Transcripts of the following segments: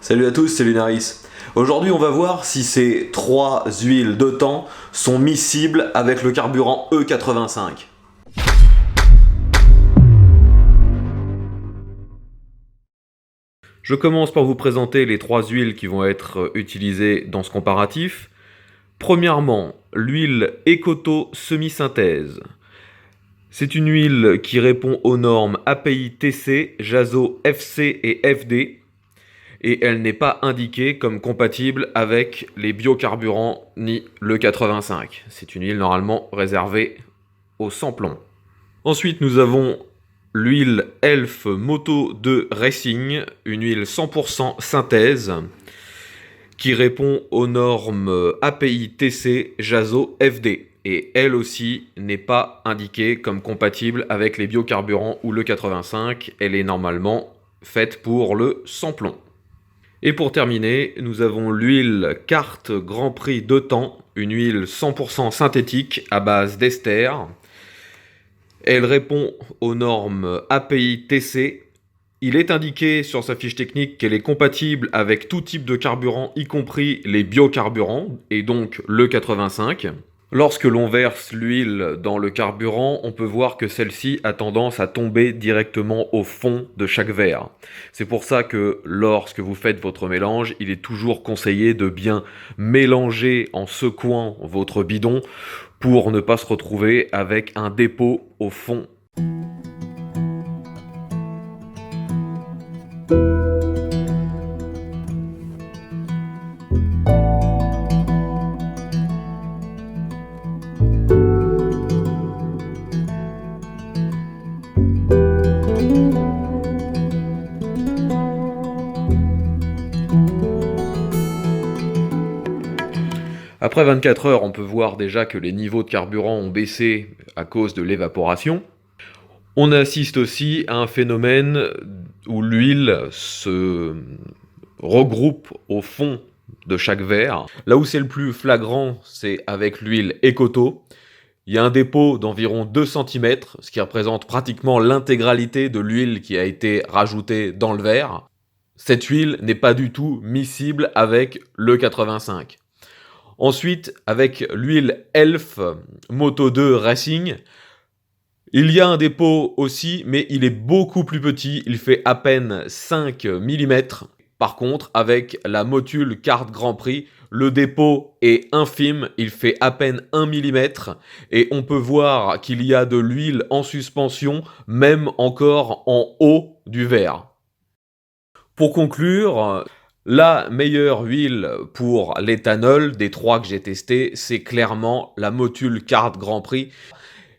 Salut à tous, c'est Lunaris. Aujourd'hui on va voir si ces trois huiles de temps sont miscibles avec le carburant E85. Je commence par vous présenter les trois huiles qui vont être utilisées dans ce comparatif. Premièrement, l'huile Ecoto semi-synthèse. C'est une huile qui répond aux normes API TC, JASO FC et FD. Et elle n'est pas indiquée comme compatible avec les biocarburants ni le 85. C'est une huile normalement réservée au sans-plomb. Ensuite, nous avons l'huile Elf Moto 2 Racing, une huile 100% synthèse qui répond aux normes API TC, JASO, FD. Et elle aussi n'est pas indiquée comme compatible avec les biocarburants ou le 85. Elle est normalement faite pour le sans-plomb. Et pour terminer, nous avons l'huile Carte Grand Prix de temps, une huile 100% synthétique à base d'ester. Elle répond aux normes API TC. Il est indiqué sur sa fiche technique qu'elle est compatible avec tout type de carburant, y compris les biocarburants, et donc le 85. Lorsque l'on verse l'huile dans le carburant, on peut voir que celle-ci a tendance à tomber directement au fond de chaque verre. C'est pour ça que lorsque vous faites votre mélange, il est toujours conseillé de bien mélanger en secouant votre bidon pour ne pas se retrouver avec un dépôt au fond. Après 24 heures, on peut voir déjà que les niveaux de carburant ont baissé à cause de l'évaporation. On assiste aussi à un phénomène où l'huile se regroupe au fond de chaque verre. Là où c'est le plus flagrant, c'est avec l'huile Ecoto. Il y a un dépôt d'environ 2 cm, ce qui représente pratiquement l'intégralité de l'huile qui a été rajoutée dans le verre. Cette huile n'est pas du tout miscible avec le 85. Ensuite, avec l'huile Elf Moto 2 Racing, il y a un dépôt aussi, mais il est beaucoup plus petit, il fait à peine 5 mm. Par contre, avec la Motul Carte Grand Prix, le dépôt est infime, il fait à peine 1 mm, et on peut voir qu'il y a de l'huile en suspension, même encore en haut du verre. Pour conclure, la meilleure huile pour l'éthanol des trois que j'ai testés, c'est clairement la Motul Carte Grand Prix.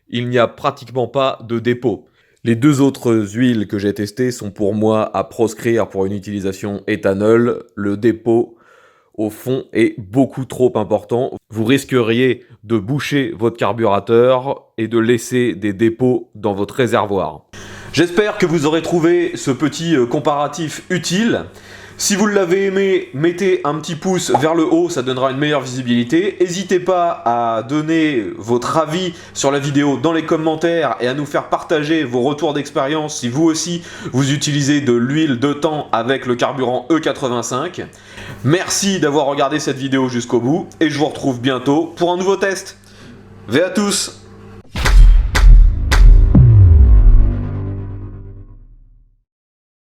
Il n'y a pratiquement pas de dépôt. Les deux autres huiles que j'ai testées sont pour moi à proscrire pour une utilisation éthanol. Le dépôt au fond est beaucoup trop important. Vous risqueriez de boucher votre carburateur et de laisser des dépôts dans votre réservoir. J'espère que vous aurez trouvé ce petit comparatif utile. Si vous l'avez aimé, mettez un petit pouce vers le haut, ça donnera une meilleure visibilité. N'hésitez pas à donner votre avis sur la vidéo dans les commentaires et à nous faire partager vos retours d'expérience si vous aussi vous utilisez de l'huile de temps avec le carburant E85. Merci d'avoir regardé cette vidéo jusqu'au bout et je vous retrouve bientôt pour un nouveau test. Ve à tous!